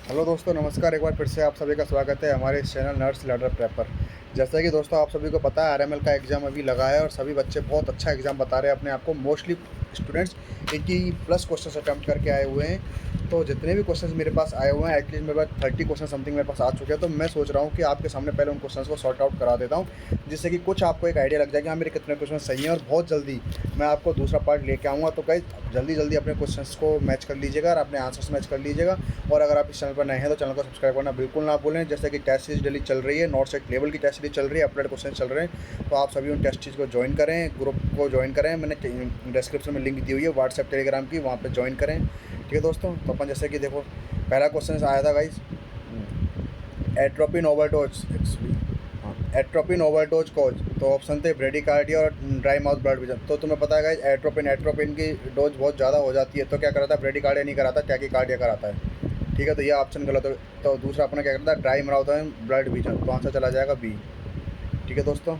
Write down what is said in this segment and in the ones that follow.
Hello दोस्तों, नमस्कार। एक बार फिर से आप सभी का स्वागत है हमारे इस चैनल नर्स लैडर प्रेपर। जैसा कि दोस्तों आप सभी को पता है, आरएमएल का एग्ज़ाम अभी लगा है और सभी बच्चे बहुत अच्छा एग्ज़ाम बता रहे हैं अपने आप को। मोस्टली स्टूडेंट्स 80+ क्वेश्चन अटैम्प्ट करके आए हुए हैं। तो जितने भी क्वेश्चंस मेरे पास आए हुए हैं, एटलीस्ट मेरे पास 30 क्वेश्चन समथिंग मेरे पास आ चुके हैं। तो मैं सोच रहा हूँ कि आपके सामने पहले उन क्वेश्चंस को सॉर्ट आउट करा देता हूँ, जिससे कि कुछ आपको एक आइडिया लग जाए कि हाँ, मेरे कितने क्वेश्चन सही हैं। और बहुत जल्दी मैं आपको दूसरा पार्ट लेके आऊँगा। तो गाइस, जल्दी जल्दी अपने क्वेश्चंस को मैच कर लीजिएगा और अपने आंसर्स मैच कर लीजिएगा। और अगर आप इस चैनल पर नए हैं तो चैनल को सब्सक्राइब करना बिल्कुल ना भूलें। जैसे कि टेस्ट सीरीज डेली चल रही है, नॉर्थ सेट लेवल की टेस्ट सीरीज चल रही है, अपडेट क्वेश्चन चल रहे हैं। तो आप सभी उन टेस्ट सीरीज को ज्वाइन करें, ग्रुप को ज्वाइन करें। मैंने डिस्क्रिप्शन में लिंक दी हुई है व्हाट्सएप टेलीग्राम की, वहाँ पर ज्वाइन करें। ठीक है दोस्तों, तो अपन जैसे कि देखो, पहला क्वेश्चन आया था गाइस, एट्रोपिन ओवरडोज एक्चुअली, हाँ, एट्रोपिन ओवरडोज कॉज। तो ऑप्शन थे ब्रेडिकार्डिया और ड्राई माउथ ब्लड विजन। तो तुम्हें पता है गाइस, एट्रोपिन की डोज बहुत ज़्यादा हो जाती है तो क्या कराता है, ब्रेडिकार्डिया नहीं कराता, टैकीकार्डिया कराता है। ठीक है, तो यह ऑप्शन गलत हो। तो दूसरा अपना क्या करता है, ड्राई माउथ ब्लड विजन। तो आंसर चला जाएगा बी। ठीक है दोस्तों,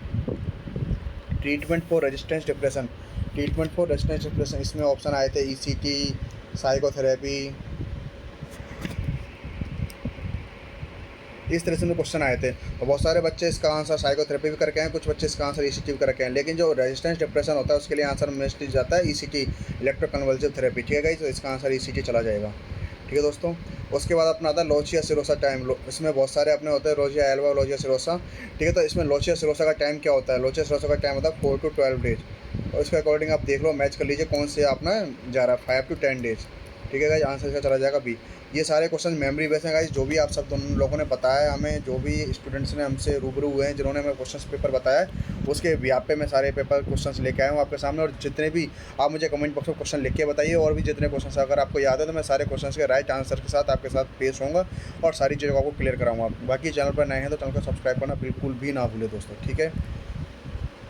treatment for resistance depression. Treatment for resistance depression, इसमें ऑप्शन आए थे ईसीटी, साइकोथेरेपी, इस तरह से में क्वेश्चन आए थे। और बहुत सारे बच्चे इसका आंसर साइकोथेरेपी भी करके हैं, कुछ बच्चे इसका आंसर ईसीटी भी करके हैं। लेकिन जो रेजिस्टेंस डिप्रेशन होता है उसके लिए आंसर मोस्टली जाता है ईसीटी, इलेक्ट्रोकन्वल्सिव थेरेपी। ठीक है गाइस, तो इसका आंसर ईसीटी चला जाएगा। ठीक है दोस्तों, उसके बाद अपना आता है लोचिया सिरोसा टाइम। इसमें बहुत सारे अपने होते हैं, रोजिया एल्वा और लोचिया सिरोसा। ठीक है, तो इसमें लोचिया सिरोसा का टाइम क्या होता है, लोचिया सिरोसा का टाइम होता है 4 to 12 डेज। और उसके अकॉर्डिंग आप देख लो, मैच कर लीजिए कौन से अपना जा रहा है, 5 to 10 डेज। ठीक है गाइस, आंसर इसका चला जाएगा बी। ये सारे क्वेश्चन मेमोरी बेस्ड हैं गाइस, जो भी आप सब दोनों लोगों ने बताया है हमें, जो भी स्टूडेंट्स ने हमसे रूबरू हुए हैं, जिन्होंने हमें क्वेश्चन पेपर बताया है, उसके व्याप पे मैं सारे पेपर क्वेश्चंस लेके आया हूँ आपके सामने। और जितने भी आप मुझे कमेंट बॉक्स में क्वेश्चन लिख के बताइए, और भी जितने क्वेश्चंस अगर आपको याद है तो मैं सारे क्वेश्चंस के राइट आंसर के साथ आपके साथ पेश होऊंगा और सारी चीज़ों को आपको क्लियर कराऊंगा। बाकी चैनल पर नए हैं तो चैनल को सब्सक्राइब करना बिल्कुल भी ना भूले दोस्तों। ठीक है,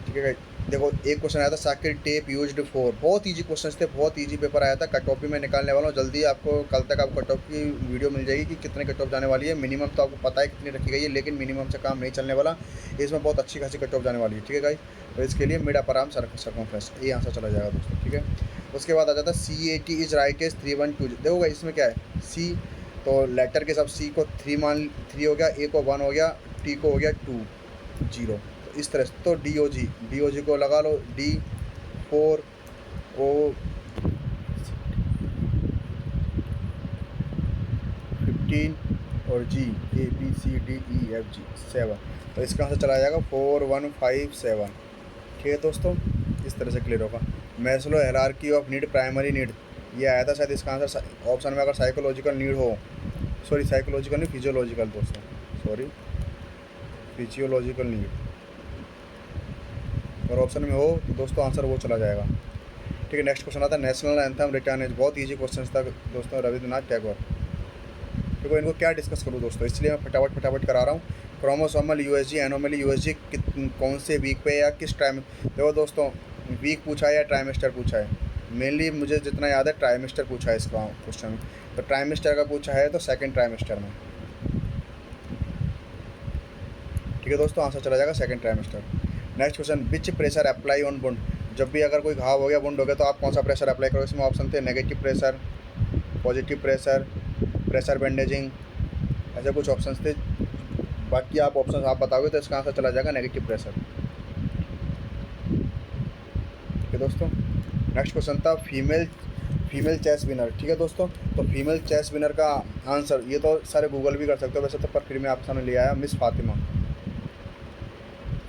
ठीक है। देखो, एक क्वेश्चन आया था, साकिर टेप यूज्ड फॉर। बहुत इजी क्वेश्चन थे, बहुत इजी पेपर आया था। कट ऑफ भी मैं निकालने वाला हूँ जल्दी। आपको कल तक आपको कट ऑफ की वीडियो मिल जाएगी कि कितने कट ऑफ जाने वाली है। मिनिमम तो आपको पता है कितनी रखी गई है, लेकिन मिनिमम से काम नहीं चलने वाला, इसमें बहुत अच्छी खासी कट ऑफ जाने वाली है। ठीक है गाइस, तो इसके लिए मिड अपर आर्म सर्कमफ्रेंस, ये आंसर चला जाएगा दोस्तों। ठीक है, उसके बाद आ जाता है CAT इज राइट एज 312। देखो गाइस, इसमें क्या है, सी, तो लेटर के सब सी को 3 हो गया, ए को 1 हो गया, टी को हो गया 2 0। इस तरह से तो डी ओ जी को लगा लो, D4O 15 और GABCDEFG 7। तो इसका आंसर चला जाएगा 4157। ठीक है दोस्तों, इस तरह से क्लियर होगा। Maslow hierarchy of need, primary need, ये आया था शायद इसका आंसर ऑप्शन में, अगर साइकोलॉजिकल नीड हो, सॉरी साइकोलॉजिकल नहीं, फिजियोलॉजिकल दोस्तों, सॉरी फिजियोलॉजिकल नीड, और ऑप्शन में हो तो दोस्तों आंसर वो चला जाएगा। ठीक है, नेक्स्ट क्वेश्चन आता है, नेशनल एंथम रिटर्न एज। बहुत इजी क्वेश्चन था दोस्तों, रविंद्रनाथ टैगोर। देखो, इनको क्या डिस्कस करूँ दोस्तों, इसलिए मैं फटाफट करा रहा हूँ। क्रोमोसोमल यूएसजी, एनोमली यूएसजी कौन से वीक पे या किस टाइम। देखो दोस्तों, वीक पूछा है या ट्राइमेस्टर पूछा है, मेनली मुझे जितना याद है ट्राइमेस्टर पूछा है इसका क्वेश्चन। तो ट्राइमेस्टर का पूछा है तो सेकेंड ट्राइमेस्टर में। ठीक है दोस्तों, आंसर चला जाएगा second trimester. Next question, which pressure apply on wound. जब भी अगर कोई घाव हो गया, वुंड हो गया, तो आप कौन सा प्रेशर अप्लाई करो। इसमें ऑप्शन थे negative pressure, positive pressure, pressure bandaging, ऐसे कुछ ऑप्शन थे। बाकी आप ऑप्शन आप बताओगे तो इसका आंसर चला जाएगा नेगेटिव प्रेशर। ठीक है दोस्तों, नेक्स्ट क्वेश्चन था, फीमेल चेस विनर। ठीक है दोस्तों, तो फीमेल चेस विनर का आंसर, ये तो सारे गूगल भी कर सकते हो वैसे तो, पर फिर मैं आपके सामने ले आया, miss Fatima.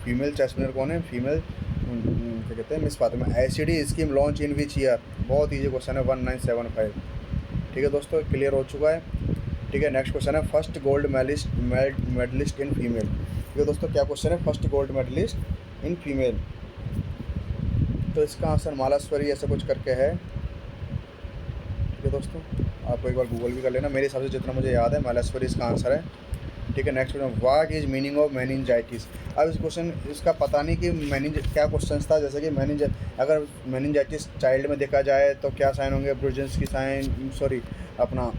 Female chess winner कौन है, फीमेल क्या कहते हैं, miss Fatima. SCD scheme launch in which year. बहुत ईजी क्वेश्चन है, 1975। ठीक है दोस्तों, क्लियर हो चुका है। ठीक है, नेक्स्ट क्वेश्चन है, first gold medallist in female. ठीक है दोस्तों, क्या क्वेश्चन है, first gold medallist in female. तो इसका आंसर मालाश्वरी ऐसा कुछ करके है। ठीक है दोस्तों, आपको एक बार गूगल भी कर लेना, मेरे हिसाब से जितना मुझे याद है मालाश्वरी इसका आंसर है। ठीक है, next question, what is meaning of meningitis. अब इस क्वेश्चन इसका पता नहीं कि क्या क्वेश्चन था, जैसे कि अगर मेनिंजाइटिस चाइल्ड में देखा जाए तो क्या साइन होंगे, ब्रुजेंस की साइन, सॉरी अपना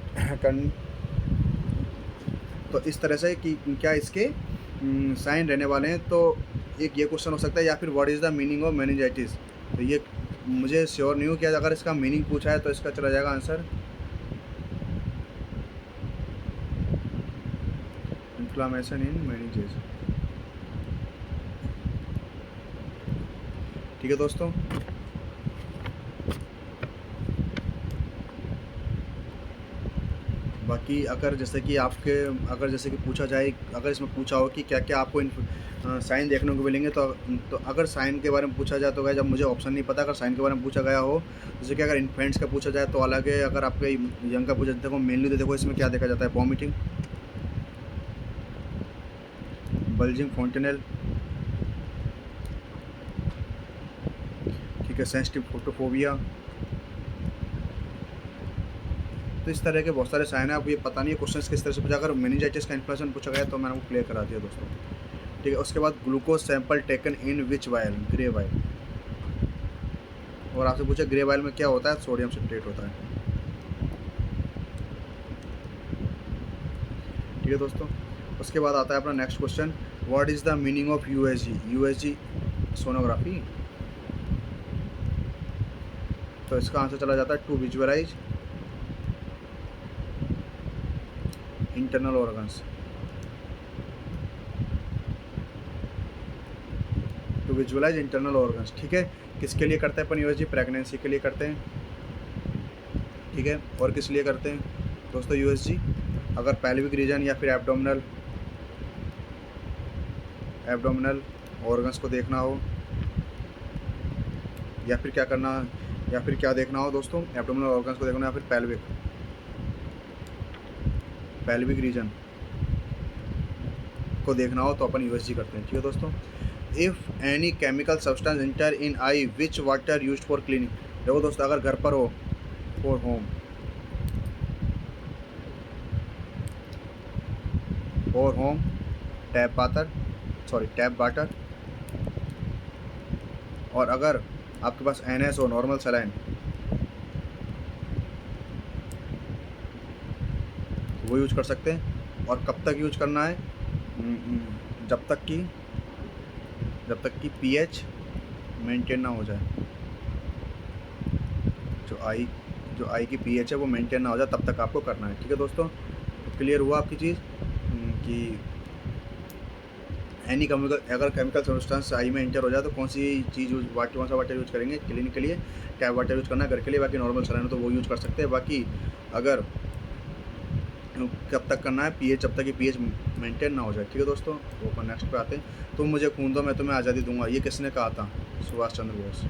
तो इस तरह से कि क्या इसके साइन रहने वाले हैं। तो एक ये क्वेश्चन हो सकता है, या फिर what is the meaning of meningitis. तो ये मुझे श्योर नहीं हूँ कि अगर इसका मीनिंग पूछा है तो इसका चला जाएगा आंसर इन्फ्लामेशन इन मेनिंजेस। ठीक है दोस्तों, बाकी अगर जैसे कि पूछा जाए, अगर इसमें पूछा हो कि क्या क्या आपको साइन देखने को मिलेंगे, तो अगर साइन के बारे में पूछा जाए तो जब मुझे ऑप्शन नहीं पता, अगर साइन के बारे में पूछा गया हो, जैसे कि अगर इन्फेंट्स का पूछा जाए तो अलग है, अगर आपके यंग का पूछा, देखो मेनली तो देखो इसमें क्या देखा जाता है, वॉमिटिंग, बल्जिंग फोंटेनल, ठीक है, सेंसिटिव फोटोफोबिया। तो इस तरह के बहुत सारे साइन है। अब ये पता नहीं है क्वेश्चन किस तरह से पूछा, अगर मेनिंजाइटिस का इन्फ्लेशन पूछा गया तो मैंने वो क्लियर करा दिया दोस्तों। ठीक है, उसके बाद glucose sample taken in which vial, grey vial. और आपसे पूछा ग्रे वायल में क्या होता है, सोडियम सिट्रेट होता है। ठीक है दोस्तों, उसके बाद आता है अपना next question, what is the meaning of USG, USG sonography. तो इसका आंसर चला जाता है to visualise internal organs, to visualise internal organs. ठीक है, किसके लिए करते हैं अपन यूएसजी, प्रेगनेंसी के लिए करते हैं। ठीक है, और किस लिए करते हैं दोस्तों यूएसजी, अगर पैल्विक रीजन या फिर एब्डोमिनल ऑर्गन्स को देखना हो, या फिर क्या करना, या फिर क्या देखना हो दोस्तों, एब्डोमिनल ऑर्गन्स को देखना, या फिर पैल्विक रीजन को देखना हो तो अपन यूएसजी करते हैं। ठीक है दोस्तों, if any chemical substance inter in I which water used for cleaning. देखो दोस्तों, अगर घर पर हो, फॉर होम, टैप वाटर, और अगर आपके पास NS हो, नॉर्मल सलाइन, वो यूज कर सकते हैं। और कब तक यूज करना है, जब तक कि pH मेंटेन ना हो जाए, जो आई की pH है वो मेंटेन ना हो जाए, तब तक आपको करना है। ठीक है दोस्तों, तो क्लियर हुआ आपकी चीज़ कि एनी अगर केमिकल सब्सटेंस आई में इंटर हो जाए तो कौन सा वाटर यूज करेंगे, क्लीनिंग के लिए टैप वाटर यूज करना है, घर के लिए। बाकी नॉर्मल सलाइन तो वो यूज कर सकते हैं। बाकी अगर कब तक करना है, pH, जब तक कि pH मेंटेन ना हो जाए। ठीक है दोस्तों, तो अपन नेक्स्ट पे आते हैं। तुम मुझे खून दो, मैं तुम्हें आज़ादी दूंगा, ये किसने कहा था, सुभाष चंद्र बोस।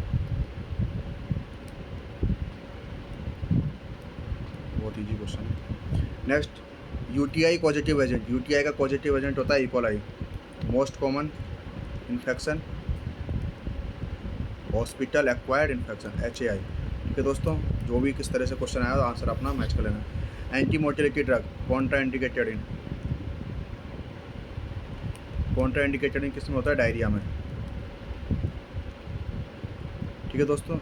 बहुत ईजी क्वेश्चन है। Next, UTI positive agent, UTI का पॉजिटिव एजेंट होता है E coli, most common infection, hospital acquired infection, HAI। ठीक है दोस्तों, जो भी किस तरह से क्वेश्चन आया आंसर अपना मैच कर लेना। Anti motility drug Contra indicated in किस में होता है, डायरिया में। ठीक है दोस्तों,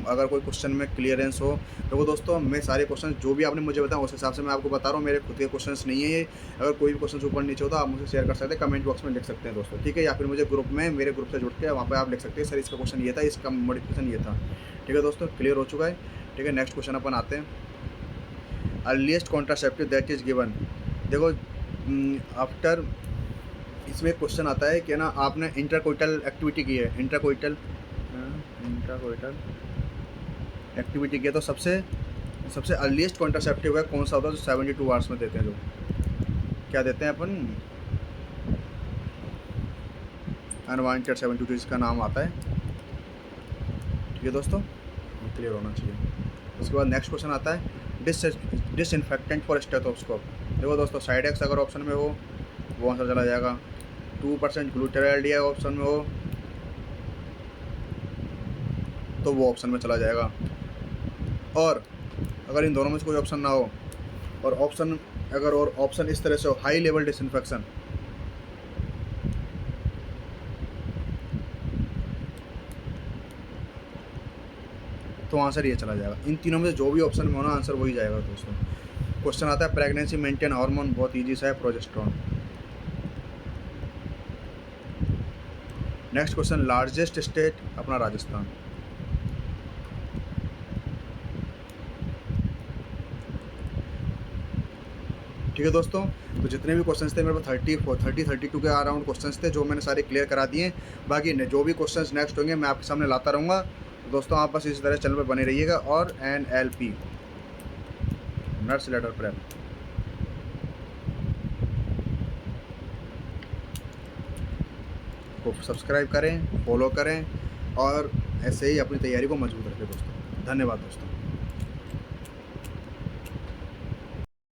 अगर कोई क्वेश्चन में क्लियरेंस हो, तो दोस्तों मैं सारे क्वेश्चन जो भी आपने मुझे बताया उस हिसाब से मैं आपको बता रहा हूँ, मेरे खुद के क्वेश्चंस नहीं है ये। अगर कोई भी क्वेश्चन ऊपर नीचे होता आप मुझे शेयर कर सकते हैं, कमेंट बॉक्स में लिख सकते हैं दोस्तों। ठीक है, या फिर मुझे मेरे ग्रुप से जुड़ के वहाँ पर आप लिख सकते हैं, सर इसका क्वेश्चन ये था, इसका मॉडिफिकेशन ये था। ठीक है दोस्तों, क्लियर हो चुका है। ठीक है, नेक्स्ट क्वेश्चन अपन आते हैं, earliest contraceptive that is given. देखो, आफ्टर इसमें क्वेश्चन आता है कि ना, आपने इंटरकोइटल एक्टिविटी की है, इंटरकोइटल एक्टिविटी किया, तो सबसे अर्लीस्ट कॉन्ट्रासेप्टिव है कौन सा होता है, जो 72 आवर्स में देते हैं, जो क्या देते हैं अपन, अनवांटेड 72, इसका नाम आता है। ठीक है दोस्तों, क्लियर होना चाहिए। उसके बाद नेक्स्ट क्वेश्चन आता है, डिसइंफेक्टेंट फॉर स्टेथोस्कोप। देखो दोस्तों, साइड एक्स अगर ऑप्शन में हो वो आंसर चला जाएगा, 2% ग्लूटाराइड ऑप्शन में हो तो वो ऑप्शन में चला जाएगा, और अगर इन दोनों में से कोई ऑप्शन ना हो, और ऑप्शन इस तरह से हो, हाई लेवल डिसइंफेक्शन, तो आंसर ये चला जाएगा। इन तीनों में से जो भी ऑप्शन में होना, आंसर वही जाएगा दोस्तों। क्वेश्चन आता है, प्रेगनेंसी मेंटेन हार्मोन, बहुत ईजी सा है, progesterone. Next question, largest state अपना राजस्थान। ठीक है दोस्तों, तो जितने भी क्वेश्चंस थे मेरे पास 32 के अराउंड क्वेश्चंस थे, जो मैंने सारे क्लियर करा दिए। बाकी जो भी क्वेश्चंस नेक्स्ट होंगे मैं आपके सामने लाता रहूँगा। तो दोस्तों आप बस इसी तरह चैनल पर बने रहिएगा। और NLP नर्स लेटर प्रेप को सब्सक्राइब करें, फॉलो करें और ऐसे ही अपनी तैयारी को मजबूत रखें दोस्तों। धन्यवाद दोस्तों।